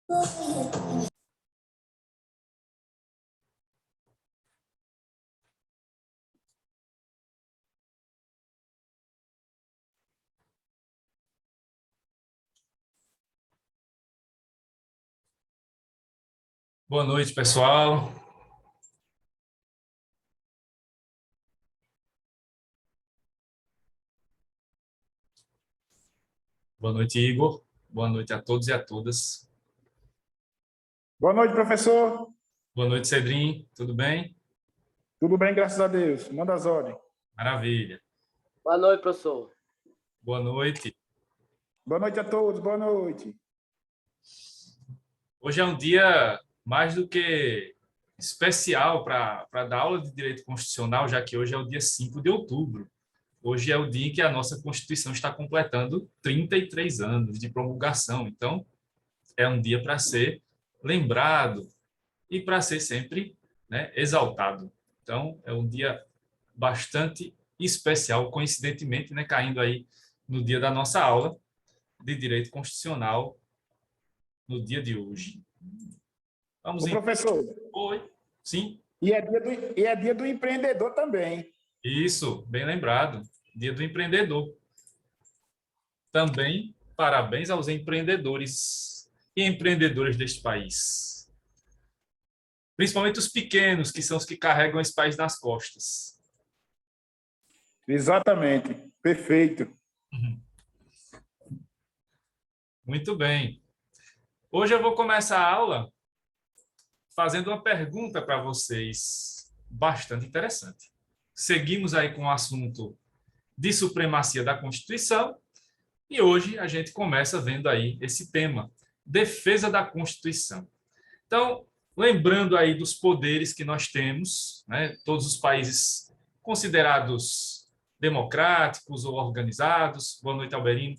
Boa noite, pessoal. Boa noite, Igor. Boa noite a todos e a todas. Boa noite, professor. Boa noite, Cedrinho. Tudo bem? Tudo bem, graças a Deus. Manda as ordens. Maravilha. Boa noite, professor. Boa noite. Boa noite a todos. Boa noite. Hoje é um dia mais do que especial para dar aula de Direito Constitucional, já que hoje é o dia 5 de outubro. Hoje é o dia em que a nossa Constituição está completando 33 anos de promulgação. Então, é um dia para ser lembrado e para ser sempre, né, exaltado. Então, é um dia bastante especial, coincidentemente, né, caindo aí no dia da nossa aula de Direito Constitucional, no dia de hoje. Vamos Ô, professor. Oi. Sim. E é dia do empreendedor também. Isso, bem lembrado. Dia do empreendedor. Também parabéns aos empreendedores e empreendedoras deste país. Principalmente os pequenos, que são os que carregam esse país nas costas. Exatamente. Perfeito. Muito bem. Hoje eu vou começar a aula fazendo uma pergunta para vocês, bastante interessante. Seguimos aí com o assunto de supremacia da Constituição e hoje a gente começa vendo aí esse tema, defesa da Constituição. Então, lembrando aí dos poderes que nós temos, né, todos os países considerados democráticos ou organizados, boa noite, Alberino,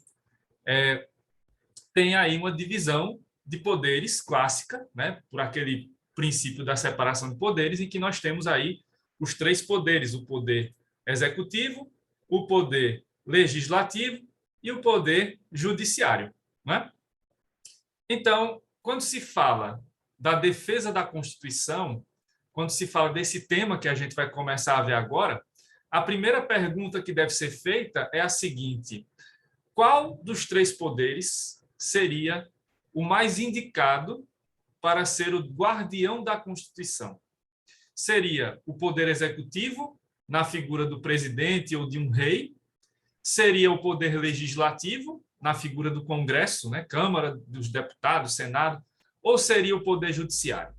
tem aí uma divisão de poderes clássica, né, por aquele princípio da separação de poderes, em que nós temos aí os três poderes, o poder executivo, o poder legislativo e o poder judiciário, né? Então, quando se fala da defesa da Constituição, quando se fala desse tema que a gente vai começar a ver agora, a primeira pergunta que deve ser feita é a seguinte: qual dos três poderes seria o mais indicado para ser o guardião da Constituição? Seria o poder executivo, na figura do presidente ou de um rei? Seria o poder legislativo, na figura do Congresso, né, Câmara dos Deputados, Senado? Ou seria o poder judiciário?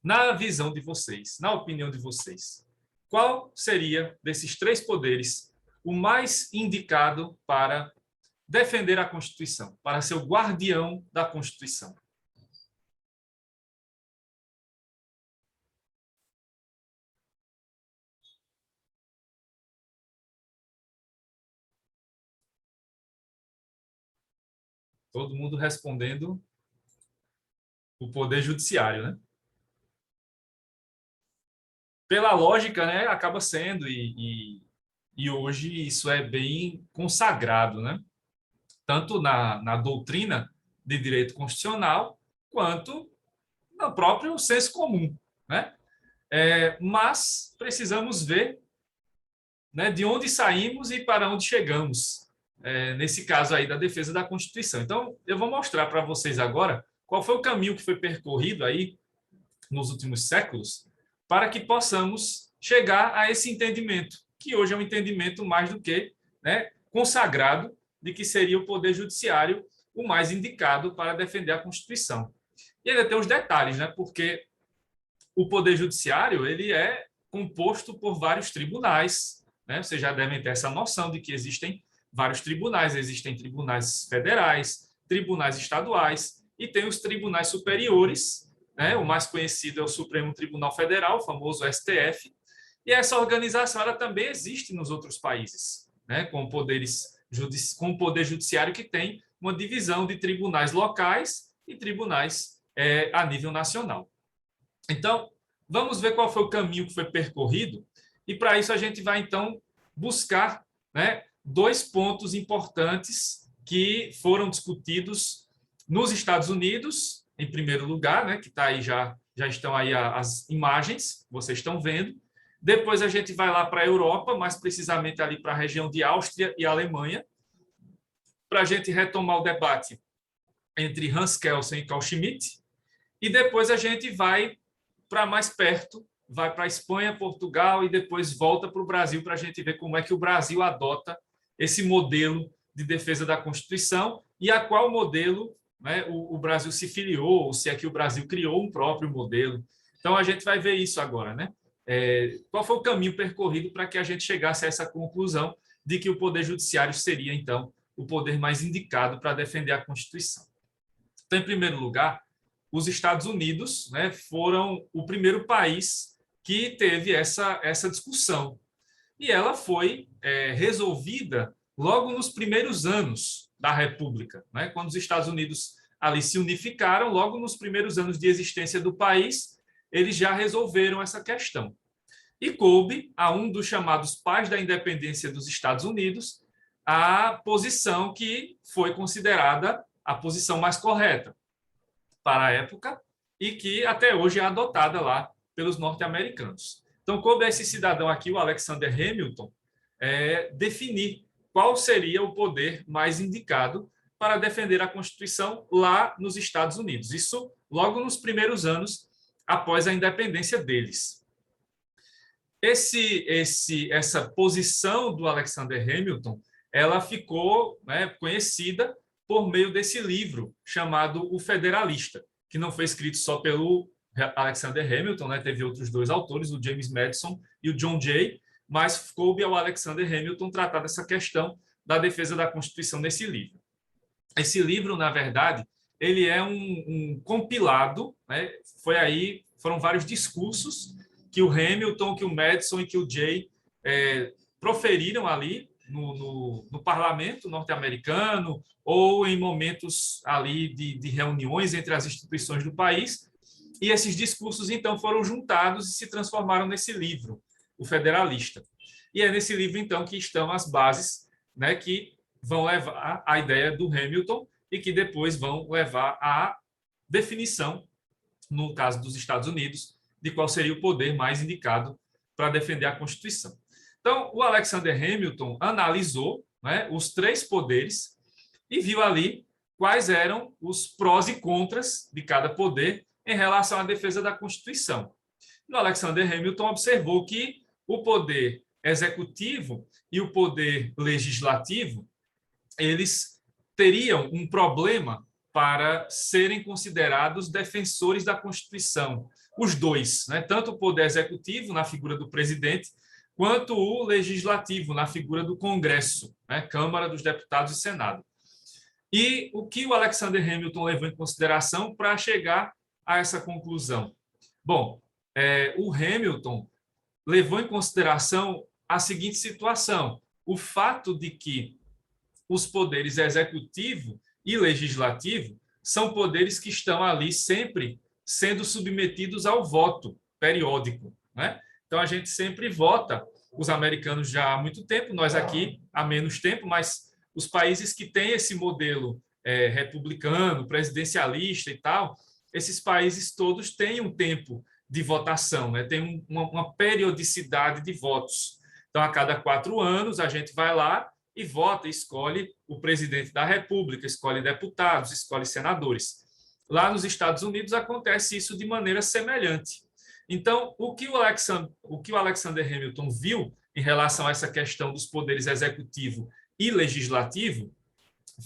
Na visão de vocês, na opinião de vocês, qual seria desses três poderes o mais indicado para defender a Constituição, para ser o guardião da Constituição? Todo mundo respondendo o poder judiciário, né? Pela lógica, né, acaba sendo, e hoje isso é bem consagrado, né? Tanto na doutrina de direito constitucional, quanto no próprio senso comum, né? Mas precisamos ver, né, de onde saímos e para onde chegamos, nesse caso aí da defesa da Constituição. Então, eu vou mostrar para vocês agora qual foi o caminho que foi percorrido aí nos últimos séculos para que possamos chegar a esse entendimento, que hoje é um entendimento mais do que, né, consagrado, de que seria o Poder Judiciário o mais indicado para defender a Constituição. E ainda tem os detalhes, né, porque o Poder Judiciário ele é composto por vários tribunais, né? Vocês já devem ter essa noção de que existem vários tribunais, existem tribunais federais, tribunais estaduais e tem os tribunais superiores, né? O mais conhecido é o Supremo Tribunal Federal, o famoso STF, e essa organização ela também existe nos outros países, né? Com o poder judiciário que tem uma divisão de tribunais locais e tribunais a nível nacional. Então, vamos ver qual foi o caminho que foi percorrido e para isso a gente vai então buscar, né, dois pontos importantes que foram discutidos nos Estados Unidos em primeiro lugar, né, que está aí já estão aí as imagens, vocês estão vendo. Depois a gente vai lá para a Europa, mais precisamente ali para a região de Áustria e Alemanha, para a gente retomar o debate entre Hans Kelsen e Carl Schmitt. E depois a gente vai para mais perto, vai para a Espanha, Portugal e depois volta para o Brasil para a gente ver como é que o Brasil adota esse modelo de defesa da Constituição e a qual modelo, né, o Brasil se filiou, ou se é que o Brasil criou um próprio modelo. Então, a gente vai ver isso agora, né? Qual foi o caminho percorrido para que a gente chegasse a essa conclusão de que o Poder Judiciário seria, então, o poder mais indicado para defender a Constituição. Então, em primeiro lugar, os Estados Unidos, né, foram o primeiro país que teve essa discussão. E ela foi resolvida logo nos primeiros anos da República, né? Quando os Estados Unidos ali se unificaram, logo nos primeiros anos de existência do país, eles já resolveram essa questão. E coube a um dos chamados pais da independência dos Estados Unidos a posição que foi considerada a posição mais correta para a época e que até hoje é adotada lá pelos norte-americanos. Então, coube a esse cidadão aqui, o Alexander Hamilton, definir qual seria o poder mais indicado para defender a Constituição lá nos Estados Unidos. Isso logo nos primeiros anos após a independência deles. Essa posição do Alexander Hamilton, ela ficou, né, conhecida por meio desse livro chamado O Federalista, que não foi escrito só pelo Alexander Hamilton, né? Teve outros dois autores, o James Madison e o John Jay, mas coube ao Alexander Hamilton tratar dessa questão da defesa da Constituição nesse livro. Esse livro, na verdade, ele é um compilado, né? Foram vários discursos que o Hamilton, que o Madison e que o Jay proferiram ali no parlamento norte-americano ou em momentos ali de reuniões entre as instituições do país. E esses discursos, então, foram juntados e se transformaram nesse livro, O Federalista. E é nesse livro, então, que estão as bases, né, que vão levar à ideia do Hamilton e que depois vão levar à definição, no caso dos Estados Unidos, de qual seria o poder mais indicado para defender a Constituição. Então, o Alexander Hamilton analisou, né, os três poderes e viu ali quais eram os prós e contras de cada poder em relação à defesa da Constituição. E o Alexander Hamilton observou que o poder executivo e o poder legislativo, eles teriam um problema para serem considerados defensores da Constituição. Os dois, né? Tanto o poder executivo, na figura do presidente, quanto o legislativo, na figura do Congresso, né? Câmara dos Deputados e Senado. E o que o Alexander Hamilton levou em consideração para chegar a essa conclusão? Bom, o Hamilton levou em consideração a seguinte situação: o fato de que os poderes executivo e legislativo são poderes que estão ali sempre sendo submetidos ao voto periódico, né? Então, a gente sempre vota, os americanos já há muito tempo, nós aqui há menos tempo, mas os países que têm esse modelo republicano, presidencialista e tal, esses países todos têm um tempo de votação, né? Tem uma periodicidade de votos. Então, a cada 4 anos, a gente vai lá e vota, escolhe o presidente da República, escolhe deputados, escolhe senadores. Lá nos Estados Unidos acontece isso de maneira semelhante. Então, o que o Alexander Hamilton viu em relação a essa questão dos poderes executivo e legislativo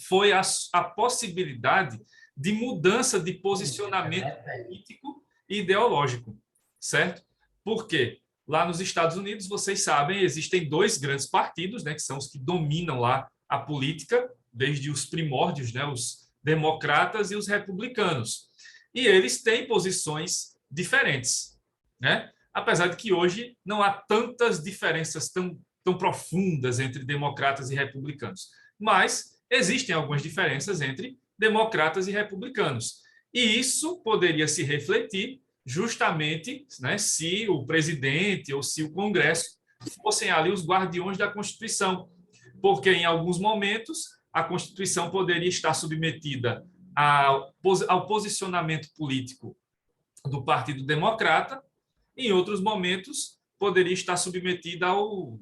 foi a possibilidade de mudança de posicionamento político e ideológico, certo? Por quê? Lá nos Estados Unidos, vocês sabem, existem 2 grandes partidos, né, que são os que dominam lá a política, desde os primórdios, né, os democratas e os republicanos. E eles têm posições diferentes, né? Apesar de que hoje não há tantas diferenças tão profundas entre democratas e republicanos. Mas existem algumas diferenças entre democratas e republicanos. E isso poderia se refletir justamente, né, se o presidente ou se o Congresso fossem ali os guardiões da Constituição, porque em alguns momentos a Constituição poderia estar submetida ao posicionamento político do Partido Democrata, em outros momentos poderia estar submetida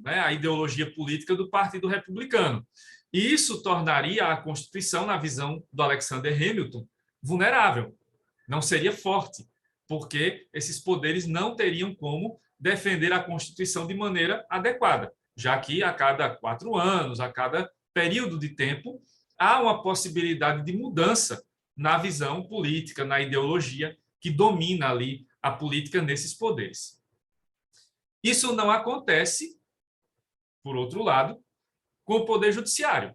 à ideologia política do Partido Republicano. E isso tornaria a Constituição, na visão do Alexander Hamilton, vulnerável, não seria forte, porque esses poderes não teriam como defender a Constituição de maneira adequada, já que a cada 4 anos, a cada período de tempo, há uma possibilidade de mudança na visão política, na ideologia que domina ali a política nesses poderes. Isso não acontece, por outro lado, com o Poder Judiciário,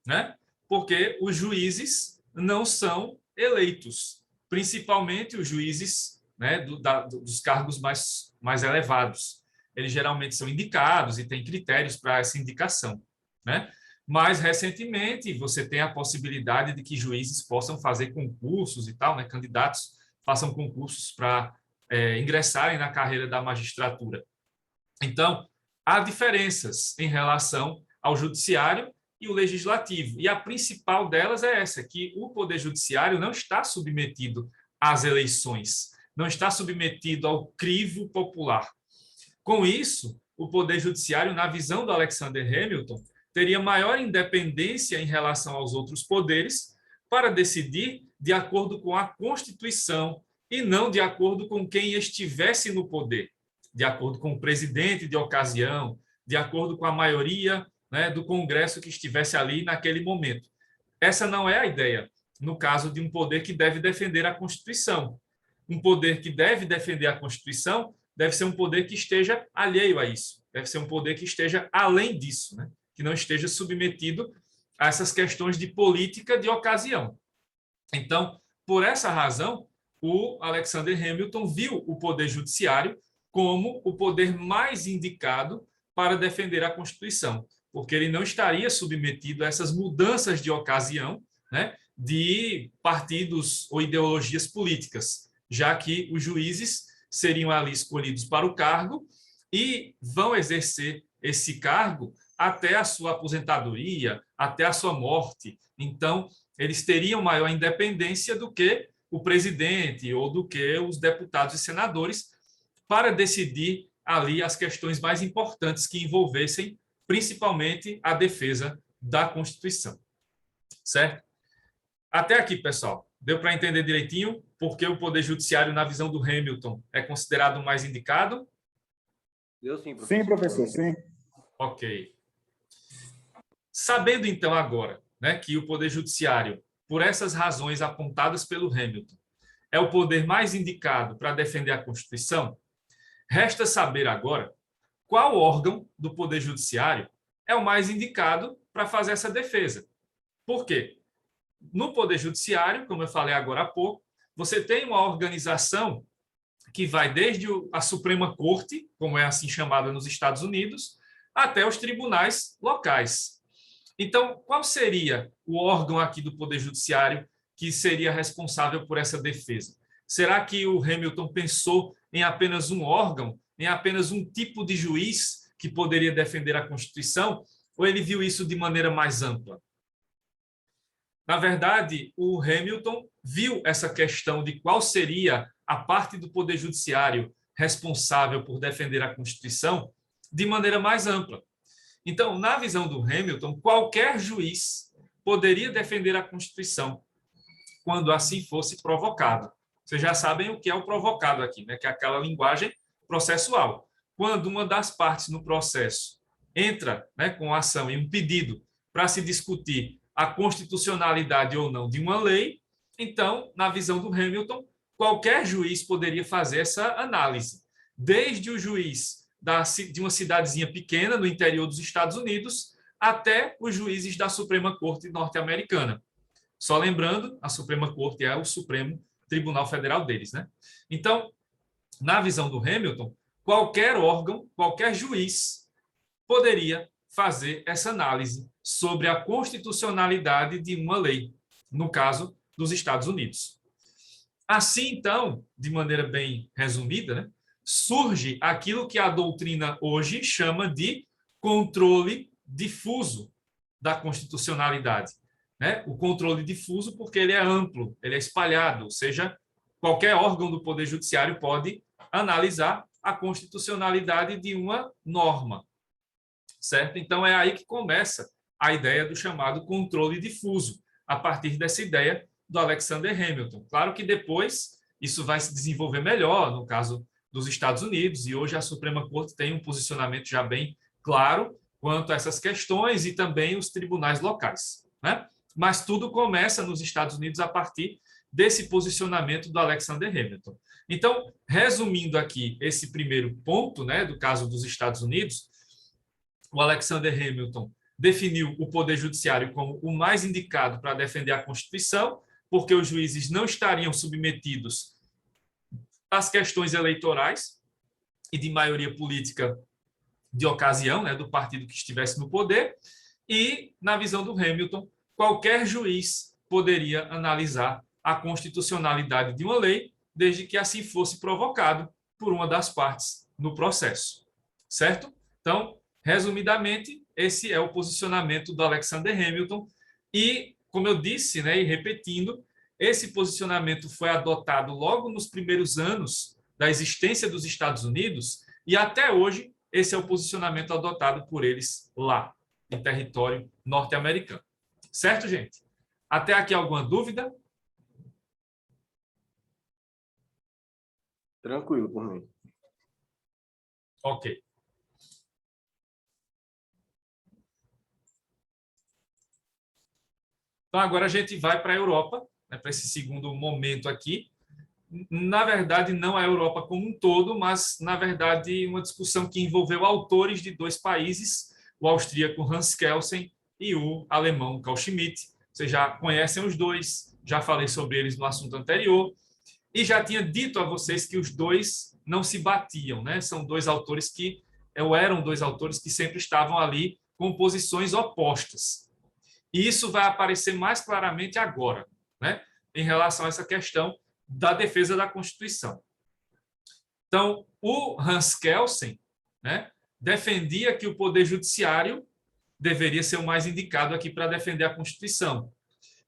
né? Porque os juízes não são eleitos, principalmente os juízes, né, dos cargos mais elevados. Eles geralmente são indicados e têm critérios para essa indicação, né? Mas, recentemente, você tem a possibilidade de que juízes possam fazer concursos e tal, né? Candidatos façam concursos para ingressarem na carreira da magistratura. Então, há diferenças em relação ao judiciário e o legislativo. E a principal delas é essa, que o Poder Judiciário não está submetido às eleições, não está submetido ao crivo popular. Com isso, o Poder Judiciário, na visão do Alexander Hamilton, teria maior independência em relação aos outros poderes para decidir de acordo com a Constituição e não de acordo com quem estivesse no poder, de acordo com o presidente de ocasião, de acordo com a maioria, né, do Congresso que estivesse ali naquele momento. Essa não é a ideia, no caso de um poder que deve defender a Constituição. Um poder que deve defender a Constituição deve ser um poder que esteja alheio a isso, deve ser um poder que esteja além disso, né? Que não esteja submetido a essas questões de política de ocasião. Então, por essa razão, o Alexander Hamilton viu o Poder Judiciário como o poder mais indicado para defender a Constituição, porque ele não estaria submetido a essas mudanças de ocasião, né, de partidos ou ideologias políticas, já que os juízes seriam ali escolhidos para o cargo e vão exercer esse cargo até a sua aposentadoria, até a sua morte. Então, eles teriam maior independência do que o presidente ou do que os deputados e senadores para decidir ali as questões mais importantes que envolvessem principalmente a defesa da Constituição. Certo? Até aqui, pessoal. Deu para entender direitinho porque o Poder Judiciário, na visão do Hamilton, é considerado o mais indicado? Deu sim, professor. Sim, professor, sim. Ok. Sabendo, então, agora, né, que o Poder Judiciário, por essas razões apontadas pelo Hamilton, é o poder mais indicado para defender a Constituição, resta saber agora qual órgão do Poder Judiciário é o mais indicado para fazer essa defesa. Por quê? No Poder Judiciário, como eu falei agora há pouco, você tem uma organização que vai desde a Suprema Corte, como é assim chamada nos Estados Unidos, até os tribunais locais. Então, qual seria o órgão aqui do Poder Judiciário que seria responsável por essa defesa? Será que o Hamilton pensou em apenas um órgão, em apenas um tipo de juiz que poderia defender a Constituição, ou ele viu isso de maneira mais ampla? Na verdade, o Hamilton viu essa questão de qual seria a parte do Poder Judiciário responsável por defender a Constituição de maneira mais ampla. Então, na visão do Hamilton, qualquer juiz poderia defender a Constituição quando assim fosse provocado. Vocês já sabem o que é o provocado aqui, né? Que é aquela linguagem processual. Quando uma das partes no processo entra, né, com a ação e um pedido para se discutir a constitucionalidade ou não de uma lei, então, na visão do Hamilton, qualquer juiz poderia fazer essa análise. Desde o juiz de uma cidadezinha pequena no interior dos Estados Unidos até os juízes da Suprema Corte norte-americana. Só lembrando, a Suprema Corte é o Supremo Tribunal Federal deles, né? Então, na visão do Hamilton, qualquer órgão, qualquer juiz poderia fazer essa análise sobre a constitucionalidade de uma lei, no caso dos Estados Unidos. Assim, então, de maneira bem resumida, né, surge aquilo que a doutrina hoje chama de controle difuso da constitucionalidade. né? O controle difuso, porque ele é amplo, ele é espalhado, ou seja, qualquer órgão do Poder Judiciário pode analisar a constitucionalidade de uma norma, certo? Então, é aí que começa a ideia do chamado controle difuso, a partir dessa ideia do Alexander Hamilton. Claro que depois isso vai se desenvolver melhor, no caso dos Estados Unidos, e hoje a Suprema Corte tem um posicionamento já bem claro quanto a essas questões e também os tribunais locais, né? Mas tudo começa nos Estados Unidos a partir desse posicionamento do Alexander Hamilton. Então, resumindo aqui esse primeiro ponto, né, do caso dos Estados Unidos, o Alexander Hamilton definiu o Poder Judiciário como o mais indicado para defender a Constituição, porque os juízes não estariam submetidos às questões eleitorais e de maioria política de ocasião, né, do partido que estivesse no poder, e, na visão do Hamilton, qualquer juiz poderia analisar a constitucionalidade de uma lei, desde que assim fosse provocado por uma das partes no processo. Certo? Então, resumidamente, esse é o posicionamento do Alexander Hamilton e, como eu disse, né, e repetindo, esse posicionamento foi adotado logo nos primeiros anos da existência dos Estados Unidos e até hoje esse é o posicionamento adotado por eles lá, em território norte-americano. Certo, gente? Até aqui alguma dúvida? Tranquilo por mim. Ok. Então, agora a gente vai para a Europa, né, para esse segundo momento aqui. Na verdade, não a Europa como um todo, mas, na verdade, uma discussão que envolveu autores de dois países, o austríaco Hans Kelsen e o alemão Carl Schmitt. Vocês já conhecem os dois, já falei sobre eles no assunto anterior, e já tinha dito a vocês que os dois não se batiam, né? São dois autores que, ou eram dois autores que sempre estavam ali com posições opostas. E isso vai aparecer mais claramente agora, né? Em relação a essa questão da defesa da Constituição. Então, o Hans Kelsen, né, defendia que o Poder Judiciário deveria ser o mais indicado aqui para defender a Constituição.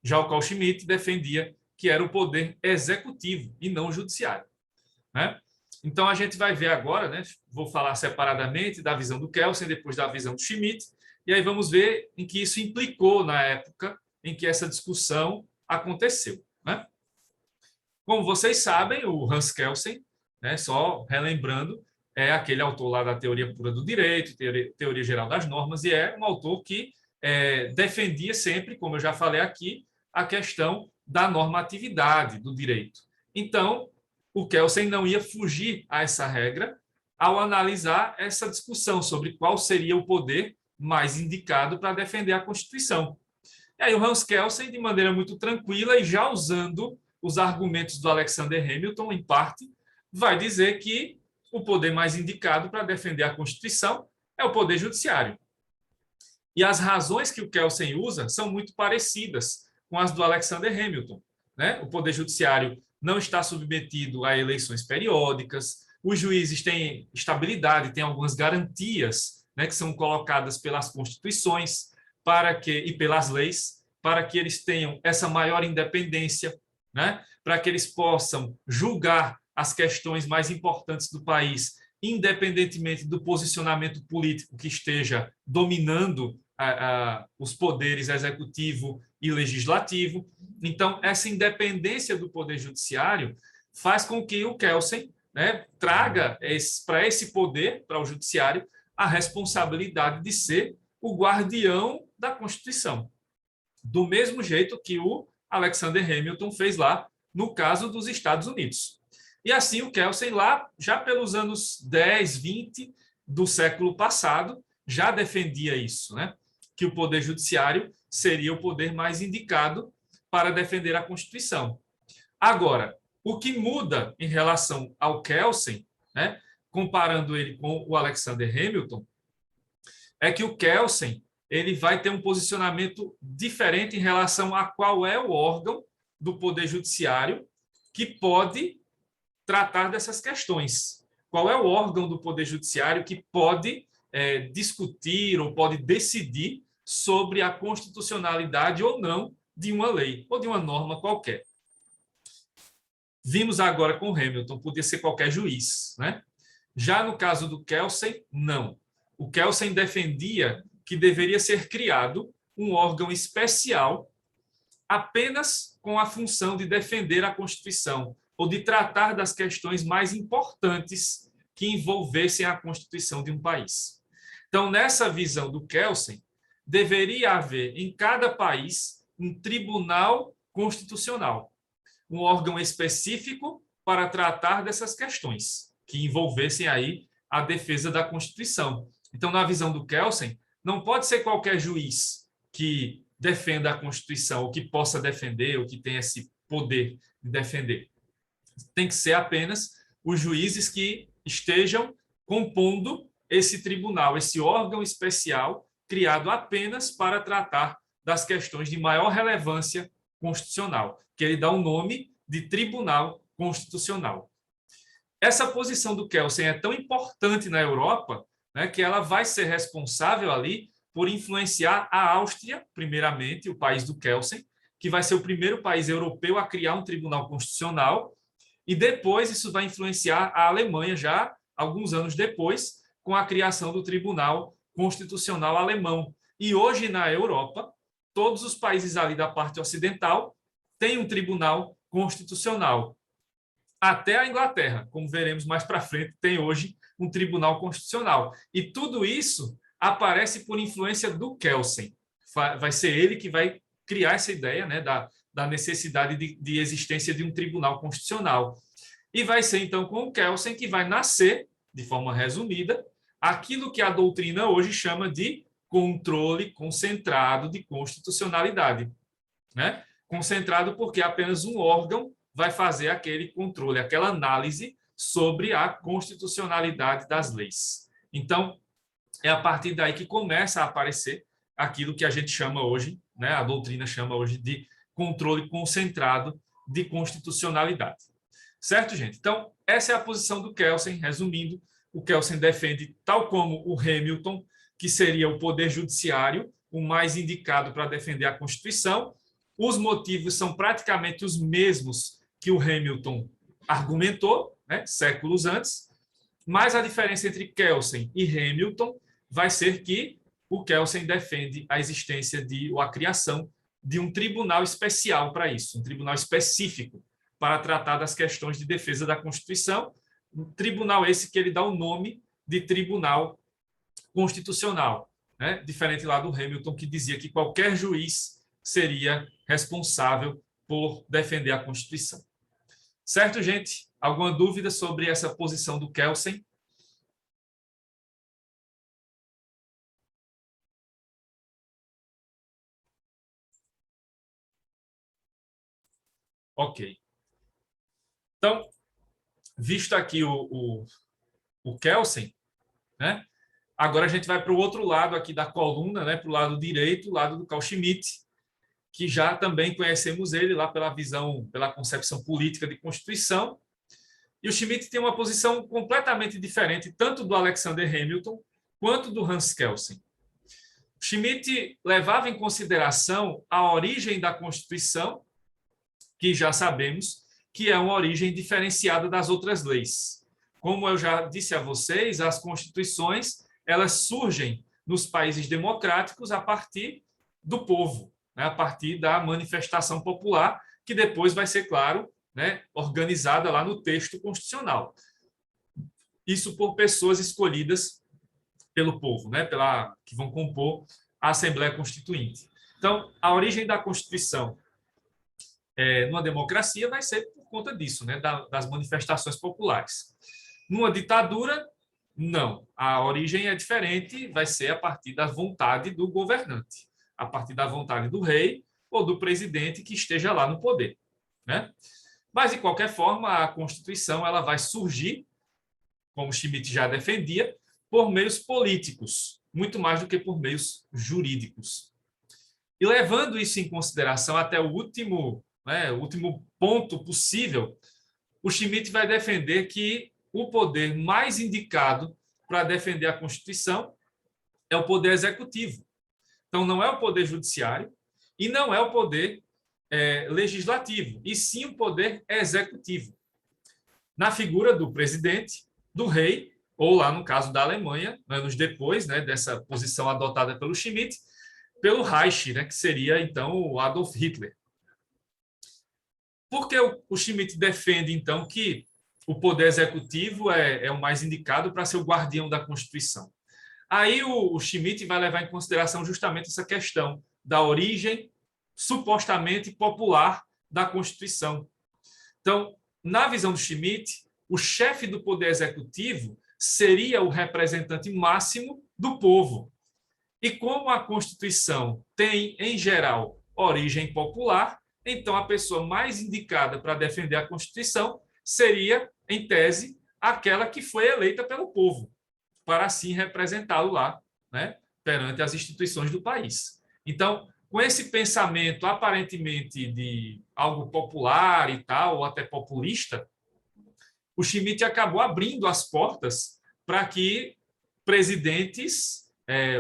Já o Carl Schmitt defendia que era o Poder Executivo e não o Judiciário, né? Então, a gente vai ver agora, né, vou falar separadamente da visão do Kelsen, depois da visão do Schmitt, e aí vamos ver em que isso implicou na época em que essa discussão aconteceu, né? Como vocês sabem, o Hans Kelsen, né, só relembrando, é aquele autor lá da teoria pura do direito, teoria geral das normas, e é um autor que defendia sempre, como eu já falei aqui, a questão da normatividade do direito. Então, o Kelsen não ia fugir a essa regra ao analisar essa discussão sobre qual seria o poder mais indicado para defender a Constituição. E aí o Hans Kelsen, de maneira muito tranquila e já usando os argumentos do Alexander Hamilton, em parte, vai dizer que o poder mais indicado para defender a Constituição é o Poder Judiciário. E as razões que o Kelsen usa são muito parecidas com as do Alexander Hamilton, né? O Poder Judiciário não está submetido a eleições periódicas, os juízes têm estabilidade, têm algumas garantias, né, que são colocadas pelas constituições e pelas leis, para que eles tenham essa maior independência, né, para que eles possam julgar as questões mais importantes do país, independentemente do posicionamento político que esteja dominando os poderes executivo e legislativo. Então, essa independência do Poder Judiciário faz com que o Kelsen, né, traga para esse poder, para o Judiciário, a responsabilidade de ser o guardião da Constituição. Do mesmo jeito que o Alexander Hamilton fez lá no caso dos Estados Unidos. E assim o Kelsen lá, já pelos anos 10, 20 do século passado, já defendia isso, né? Que o Poder Judiciário seria o poder mais indicado para defender a Constituição. Agora, o que muda em relação ao Kelsen, né, comparando ele com o Alexander Hamilton, é que o Kelsen ele vai ter um posicionamento diferente em relação a qual é o órgão do Poder Judiciário que pode tratar dessas questões. Qual é o órgão do Poder Judiciário que pode discutir ou pode decidir sobre a constitucionalidade ou não de uma lei ou de uma norma qualquer. Vimos agora com Hamilton, podia ser qualquer juiz, né? Já no caso do Kelsen, não. O Kelsen defendia que deveria ser criado um órgão especial apenas com a função de defender a Constituição ou de tratar das questões mais importantes que envolvessem a Constituição de um país. Então, nessa visão do Kelsen, deveria haver em cada país um tribunal constitucional, um órgão específico para tratar dessas questões que envolvessem aí a defesa da Constituição. Então, na visão do Kelsen, não pode ser qualquer juiz que defenda a Constituição, ou que possa defender, ou que tenha esse poder de defender. Tem que ser apenas os juízes que estejam compondo esse tribunal, esse órgão especial criado apenas para tratar das questões de maior relevância constitucional, que ele dá o nome de Tribunal Constitucional. Essa posição do Kelsen é tão importante na Europa, né, que ela vai ser responsável ali por influenciar a Áustria, primeiramente, o país do Kelsen, que vai ser o primeiro país europeu a criar um tribunal constitucional, e depois isso vai influenciar a Alemanha, já alguns anos depois, com a criação do Tribunal Constitucional Alemão. E hoje, na Europa, todos os países ali da parte ocidental têm um tribunal constitucional. Até a Inglaterra, como veremos mais para frente, tem hoje um tribunal constitucional. E tudo isso aparece por influência do Kelsen. Vai ser ele que vai criar essa ideia, né, da necessidade de existência de um tribunal constitucional. E vai ser, então, com o Kelsen que vai nascer, de forma resumida, aquilo que a doutrina hoje chama de controle concentrado de constitucionalidade, né? Concentrado porque apenas um órgão vai fazer aquele controle, aquela análise sobre a constitucionalidade das leis. Então, é a partir daí que começa a aparecer aquilo que a gente chama hoje, né, a doutrina chama hoje de controle concentrado de constitucionalidade. Certo, gente? Então, essa é a posição do Kelsen, resumindo. O Kelsen defende, tal como o Hamilton, que seria o poder judiciário, o mais indicado para defender a Constituição. Os motivos são praticamente os mesmos que o Hamilton argumentou, né, séculos antes, mas a diferença entre Kelsen e Hamilton vai ser que o Kelsen defende a existência ou a criação de um tribunal especial para isso, um tribunal específico para tratar das questões de defesa da Constituição, um tribunal esse que ele dá o nome de Tribunal Constitucional, né? Diferente lá do Hamilton, que dizia que qualquer juiz seria responsável por defender a Constituição. Certo, gente? Alguma dúvida sobre essa posição do Kelsen? Ok. Então, visto aqui o Kelsen, né? Agora a gente vai para o outro lado aqui da coluna, né? Para o lado direito, o lado do Carl Schmitt, que já também conhecemos ele lá pela visão, pela concepção política de Constituição. E o Schmitt tem uma posição completamente diferente, tanto do Alexander Hamilton quanto do Hans Kelsen. Schmitt levava em consideração a origem da Constituição, que já sabemos que é uma origem diferenciada das outras leis. Como eu já disse a vocês, as constituições elas surgem nos países democráticos a partir do povo, né? A partir da manifestação popular, que depois vai ser, claro, né, organizada lá no texto constitucional. Isso por pessoas escolhidas pelo povo, né, que vão compor a Assembleia Constituinte. Então, a origem da Constituição numa democracia vai ser por conta disso, né, das manifestações populares. Numa ditadura, não. A origem é diferente, vai ser a partir da vontade do governante, a partir da vontade do rei ou do presidente que esteja lá no poder, né? Mas, de qualquer forma, a Constituição ela vai surgir, como Schmitt já defendia, por meios políticos, muito mais do que por meios jurídicos. E levando isso em consideração até o último ponto possível, o Schmitt vai defender que o poder mais indicado para defender a Constituição é o poder executivo. Então, não é o poder judiciário e não é o poder legislativo, e sim o poder executivo, na figura do presidente, do rei, ou lá no caso da Alemanha, anos depois, né, dessa posição adotada pelo Schmitt, pelo Reich, né, que seria então o Adolf Hitler. Por que o Schmitt defende, então, que o poder executivo é o mais indicado para ser o guardião da Constituição? Aí o Schmitt vai levar em consideração justamente essa questão da origem supostamente popular da Constituição. Então, na visão do Schmitt, o chefe do poder executivo seria o representante máximo do povo. E como a Constituição tem, em geral, origem popular, então a pessoa mais indicada para defender a Constituição seria, em tese, aquela que foi eleita pelo povo, para assim representá-lo lá, né, perante as instituições do país. Então, com esse pensamento aparentemente de algo popular e tal, ou até populista, o Schmitt acabou abrindo as portas para que presidentes,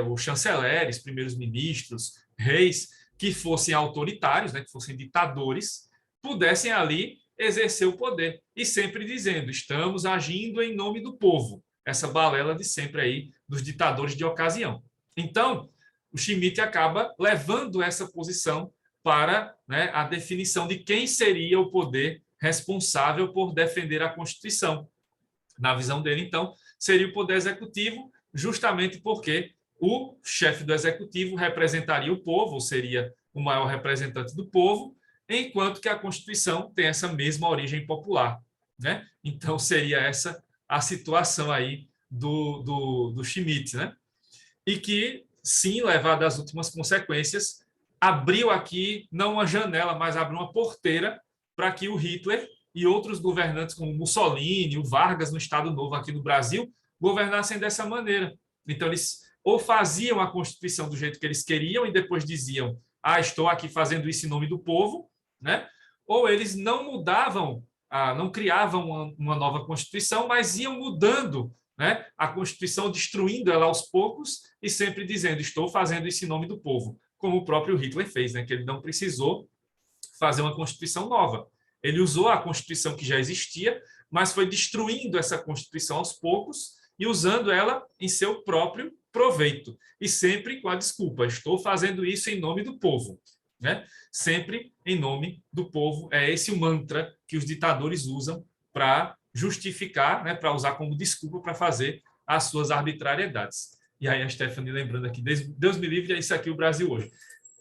os chanceleres, primeiros ministros, reis, que fossem autoritários, né, que fossem ditadores, pudessem ali exercer o poder. E sempre dizendo, estamos agindo em nome do povo. Essa balela de sempre aí dos ditadores de ocasião. Então, o Schmitt acaba levando essa posição para, né, a definição de quem seria o poder responsável por defender a Constituição. Na visão dele, então, seria o poder executivo, justamente porque o chefe do executivo representaria o povo, ou seria o maior representante do povo, enquanto que a Constituição tem essa mesma origem popular, né? Então, seria essa a situação aí do Schmitt, né? E que, sim, levado às últimas consequências, abriu aqui, não uma janela, mas abriu uma porteira para que o Hitler e outros governantes, como Mussolini, o Vargas, no Estado Novo aqui no Brasil, governassem dessa maneira. Então, eles ou faziam a Constituição do jeito que eles queriam e depois diziam, estou aqui fazendo isso em nome do povo, né? Ou eles não mudavam, não criavam uma nova Constituição, mas iam mudando, né, a Constituição, destruindo ela aos poucos e sempre dizendo, estou fazendo isso em nome do povo, como o próprio Hitler fez, né, que ele não precisou fazer uma Constituição nova. Ele usou a Constituição que já existia, mas foi destruindo essa Constituição aos poucos e usando ela em seu próprio proveito. E sempre com a desculpa, estou fazendo isso em nome do povo, né? Sempre em nome do povo. É esse o mantra que os ditadores usam para justificar, né, para usar como desculpa para fazer as suas arbitrariedades. E aí a Stephanie lembrando aqui, Deus me livre, é isso aqui o Brasil hoje.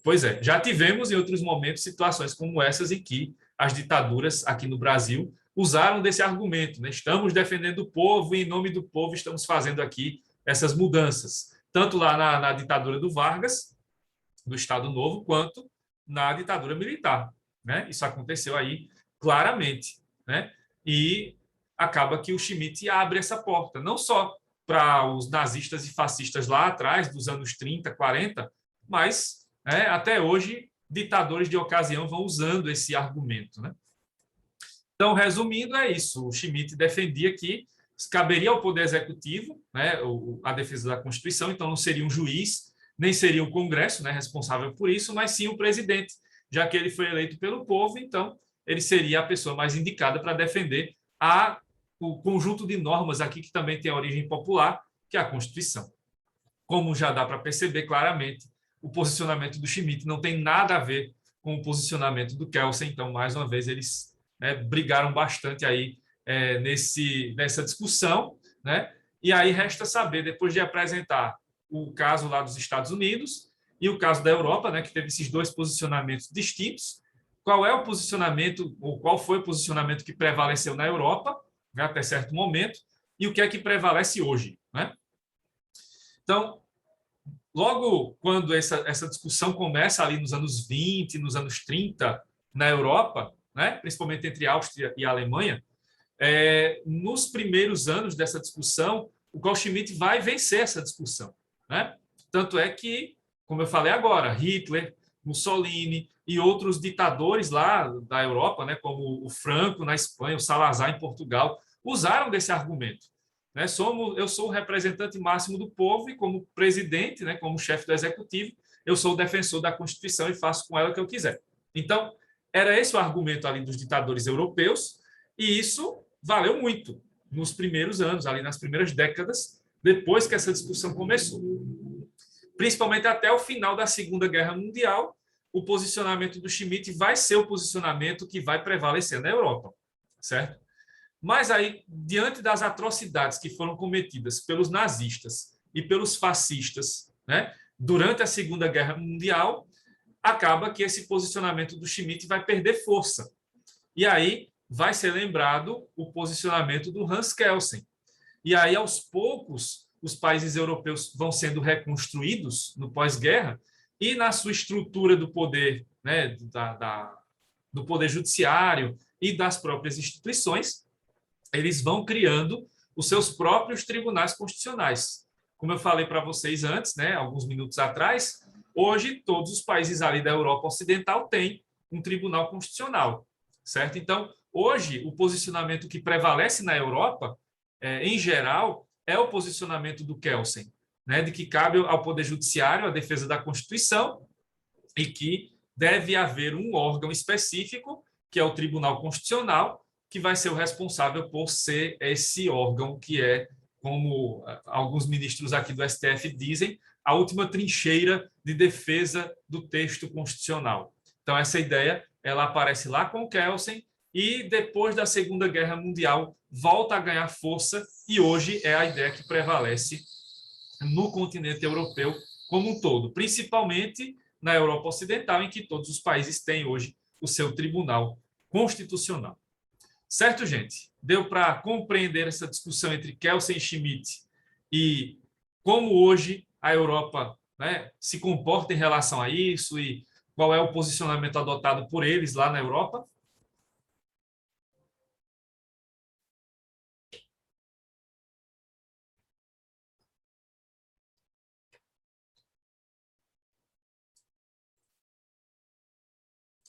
Pois é, já tivemos em outros momentos situações como essas em que as ditaduras aqui no Brasil usaram desse argumento, né? Estamos defendendo o povo e em nome do povo estamos fazendo aqui essas mudanças, tanto lá na ditadura do Vargas, do Estado Novo, quanto na ditadura militar, né? Isso aconteceu aí claramente, né? E acaba que o Schmitt abre essa porta, não só para os nazistas e fascistas lá atrás, dos anos 30, 40, mas, né, até hoje, ditadores de ocasião vão usando esse argumento, né? Então, resumindo, é isso. O Schmitt defendia que caberia ao Poder Executivo, né, a defesa da Constituição, então não seria um juiz, nem seria o Congresso, né, responsável por isso, mas sim o presidente, já que ele foi eleito pelo povo, então ele seria a pessoa mais indicada para defender o conjunto de normas aqui que também tem a origem popular, que é a Constituição. Como já dá para perceber claramente, o posicionamento do Schmitt não tem nada a ver com o posicionamento do Kelsen, então, mais uma vez, eles, né, brigaram bastante aí nessa discussão, né? E aí resta saber, depois de apresentar o caso lá dos Estados Unidos e o caso da Europa, né, que teve esses dois posicionamentos distintos, qual é o posicionamento, ou qual foi o posicionamento que prevaleceu na Europa, né, até certo momento, e o que é que prevalece hoje, né? Então, logo quando essa discussão começa ali nos anos 20, nos anos 30, na Europa, né, principalmente entre Áustria e Alemanha, nos primeiros anos dessa discussão, o Carl Schmitt vai vencer essa discussão, né? Tanto é que, como eu falei agora, Hitler, Mussolini e outros ditadores lá da Europa, né, como o Franco na Espanha, o Salazar em Portugal, usaram desse argumento, né? Eu sou o representante máximo do povo e, como presidente, né, como chefe do executivo, eu sou o defensor da Constituição e faço com ela o que eu quiser. Então, Era esse o argumento ali dos ditadores europeus, e isso valeu muito nos primeiros anos, ali nas primeiras décadas, depois que essa discussão começou. Principalmente até o final da Segunda Guerra Mundial, o posicionamento do Schmitt vai ser o posicionamento que vai prevalecer na Europa, certo? Mas aí, diante das atrocidades que foram cometidas pelos nazistas e pelos fascistas, né, durante a Segunda Guerra Mundial, acaba que esse posicionamento do Schmitt vai perder força. E aí vai ser lembrado o posicionamento do Hans Kelsen. E aí, aos poucos, os países europeus vão sendo reconstruídos no pós-guerra e na sua estrutura do poder, né, do poder judiciário e das próprias instituições, eles vão criando os seus próprios tribunais constitucionais. Como eu falei para vocês antes, né, alguns minutos atrás, hoje todos os países ali da Europa Ocidental têm um tribunal constitucional, certo? Então, hoje, o posicionamento que prevalece na Europa, em geral, é o posicionamento do Kelsen, né, de que cabe ao Poder Judiciário a defesa da Constituição e que deve haver um órgão específico, que é o Tribunal Constitucional, que vai ser o responsável por ser esse órgão que é, como alguns ministros aqui do STF dizem, a última trincheira de defesa do texto constitucional. Então, essa ideia ela aparece lá com Kelsen e, depois da Segunda Guerra Mundial, volta a ganhar força e hoje é a ideia que prevalece no continente europeu como um todo, principalmente na Europa Ocidental, em que todos os países têm hoje o seu tribunal constitucional. Certo, gente? Deu para compreender essa discussão entre Kelsen e Schmitt e como hoje a Europa, né, se comporta em relação a isso e qual é o posicionamento adotado por eles lá na Europa?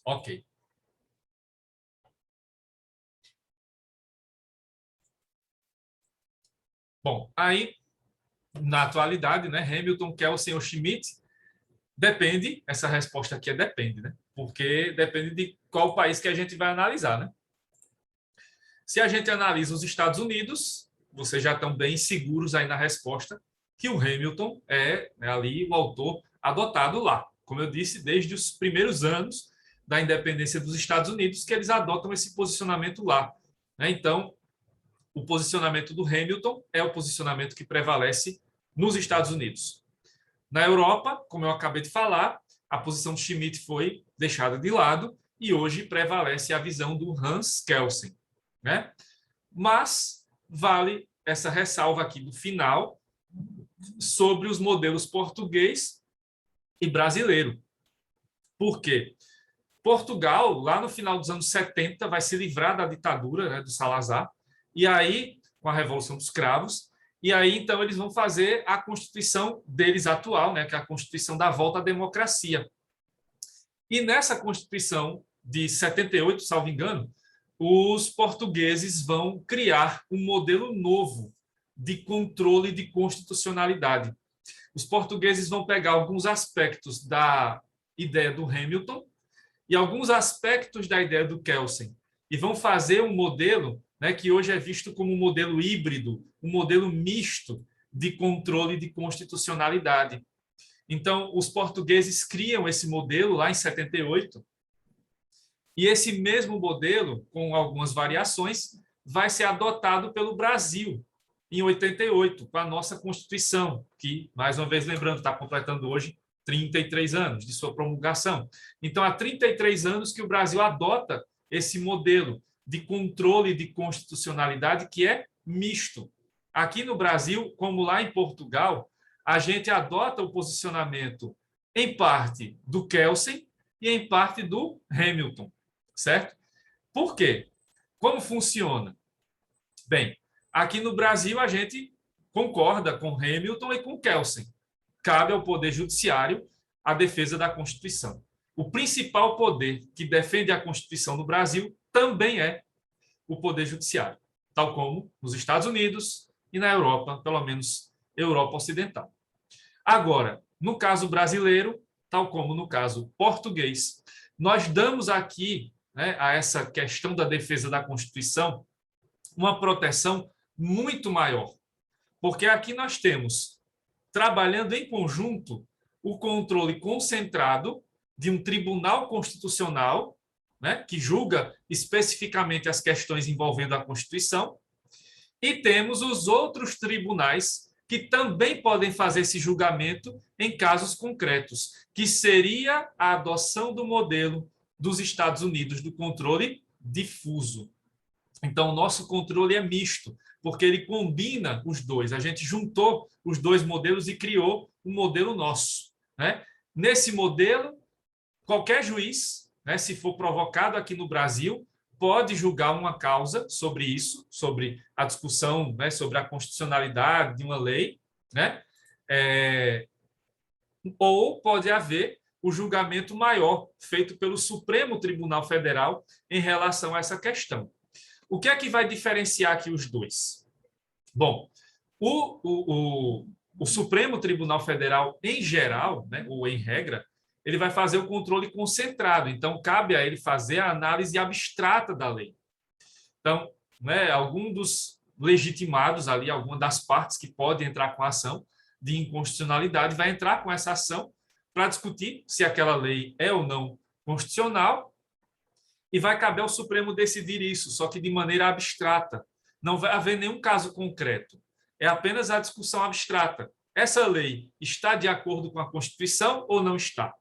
Ok. Bom, aí, na atualidade, né, Hamilton, Kelsen ou Schmitt, depende, essa resposta aqui é depende, né? Porque depende de qual país que a gente vai analisar, né? Se a gente analisa os Estados Unidos, vocês já estão bem seguros aí na resposta, que o Hamilton é, né, ali o autor adotado lá. Como eu disse, desde os primeiros anos da independência dos Estados Unidos, que eles adotam esse posicionamento lá, né? Então, o posicionamento do Hamilton é o posicionamento que prevalece nos Estados Unidos. Na Europa, como eu acabei de falar, a posição de Schmitt foi deixada de lado e hoje prevalece a visão do Hans Kelsen, né? Mas vale essa ressalva aqui do final sobre os modelos português e brasileiro. Por quê? Portugal, lá no final dos anos 70, vai se livrar da ditadura, né, do Salazar, e aí, com a Revolução dos Cravos, e aí, então, eles vão fazer a Constituição deles atual, né, que é a Constituição da Volta à Democracia. E nessa Constituição de 78, salvo engano, os portugueses vão criar um modelo novo de controle de constitucionalidade. Os portugueses vão pegar alguns aspectos da ideia do Hamilton e alguns aspectos da ideia do Kelsen e vão fazer um modelo, né, que hoje é visto como um modelo híbrido, um modelo misto de controle de constitucionalidade. Então, os portugueses criam esse modelo lá em 78 e esse mesmo modelo, com algumas variações, vai ser adotado pelo Brasil em 88, com a nossa Constituição, que, mais uma vez lembrando, está completando hoje 33 anos de sua promulgação. Então, há 33 anos que o Brasil adota esse modelo de controle de constitucionalidade que é misto. Aqui no Brasil, como lá em Portugal, a gente adota o posicionamento, em parte, do Kelsen e em parte do Hamilton, certo? Por quê? Como funciona? Bem, aqui no Brasil, a gente concorda com Hamilton e com Kelsen. Cabe ao Poder Judiciário a defesa da Constituição. O principal poder que defende a Constituição no Brasil também é o Poder Judiciário, tal como nos Estados Unidos e na Europa, pelo menos Europa Ocidental. Agora, no caso brasileiro, tal como no caso português, nós damos aqui né, a essa questão da defesa da Constituição uma proteção muito maior. Porque aqui nós temos, trabalhando em conjunto, o controle concentrado de um tribunal constitucional, né, que julga especificamente as questões envolvendo a Constituição, e temos os outros tribunais que também podem fazer esse julgamento em casos concretos, que seria a adoção do modelo dos Estados Unidos do controle difuso. Então, o nosso controle é misto, porque ele combina os dois. A gente juntou os dois modelos e criou um modelo nosso, né? Nesse modelo, qualquer juiz, né, se for provocado aqui no Brasil, pode julgar uma causa sobre isso, sobre a discussão, né, sobre a constitucionalidade de uma lei, né? Ou pode haver o julgamento maior feito pelo Supremo Tribunal Federal em relação a essa questão. O que é que vai diferenciar aqui os dois? Bom, o Supremo Tribunal Federal, em geral, né, ou em regra, ele vai fazer o controle concentrado. Então, cabe a ele fazer a análise abstrata da lei. Então, né, algum dos legitimados ali, alguma das partes que pode entrar com a ação de inconstitucionalidade, vai entrar com essa ação para discutir se aquela lei é ou não constitucional, e vai caber ao Supremo decidir isso, só que de maneira abstrata. Não vai haver nenhum caso concreto. É apenas a discussão abstrata. Essa lei está de acordo com a Constituição ou não está?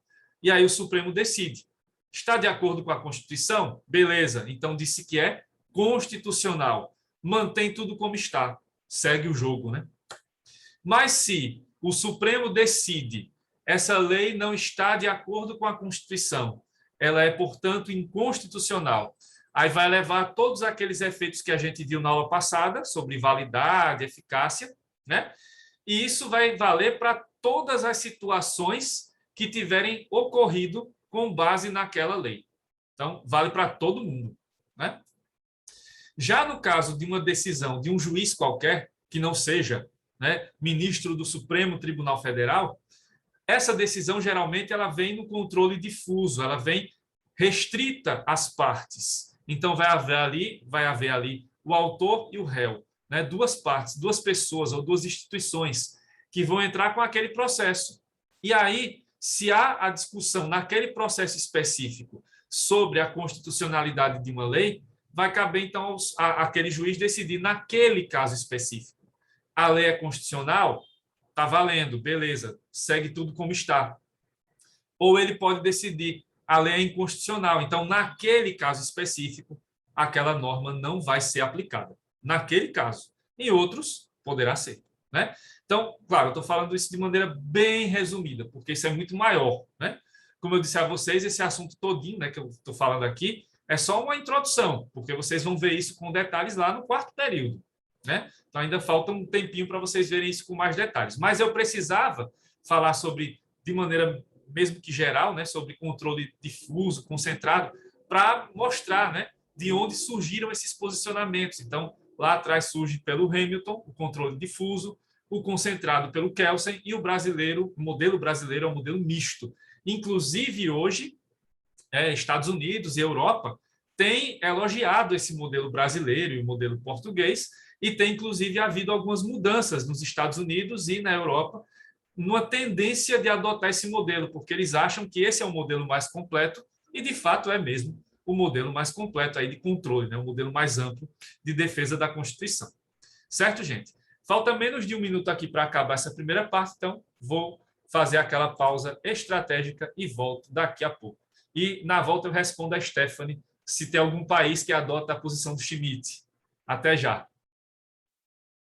E aí o Supremo decide. Está de acordo com a Constituição? Beleza, então disse que é constitucional. Mantém tudo como está. Segue o jogo, né? Mas se o Supremo decide essa lei não está de acordo com a Constituição, ela é, portanto, inconstitucional, aí vai levar todos aqueles efeitos que a gente viu na aula passada, sobre validade, eficácia, né? E isso vai valer para todas as situações que tiverem ocorrido com base naquela lei. Então, vale para todo mundo, né? Já no caso de uma decisão de um juiz qualquer, que não seja, né, ministro do Supremo Tribunal Federal, essa decisão geralmente ela vem no controle difuso, ela vem restrita às partes. Então, vai haver ali o autor e o réu, né? Duas partes, duas pessoas ou duas instituições que vão entrar com aquele processo. E aí, se há a discussão naquele processo específico sobre a constitucionalidade de uma lei, vai caber, então, aquele juiz decidir naquele caso específico. A lei é constitucional? Está valendo, beleza, segue tudo como está. Ou ele pode decidir, a lei é inconstitucional, então, naquele caso específico, aquela norma não vai ser aplicada. Naquele caso. Em outros, poderá ser, né? Então, claro, eu estou falando isso de maneira bem resumida, porque isso é muito maior, né? Como eu disse a vocês, esse assunto todinho, né, que eu estou falando aqui é só uma introdução, porque vocês vão ver isso com detalhes lá no quarto período, né? Então, ainda falta um tempinho para vocês verem isso com mais detalhes. Mas eu precisava falar sobre, de maneira mesmo que geral, né, sobre controle difuso, concentrado, para mostrar, né, de onde surgiram esses posicionamentos. Então, lá atrás surge pelo Hamilton, o controle difuso, o concentrado pelo Kelsen e o brasileiro, o modelo brasileiro é um modelo misto. Inclusive, hoje, Estados Unidos e Europa têm elogiado esse modelo brasileiro e o modelo português, e tem, inclusive, havido algumas mudanças nos Estados Unidos e na Europa, numa tendência de adotar esse modelo, porque eles acham que esse é o modelo mais completo, e, de fato, é mesmo o modelo mais completo aí de controle, né? O modelo mais amplo de defesa da Constituição. Certo, gente? Falta menos de um minuto aqui para acabar essa primeira parte, então vou fazer aquela pausa estratégica e volto daqui a pouco. E, na volta, eu respondo a Stephanie se tem algum país que adota a posição do Schmitt. Até já.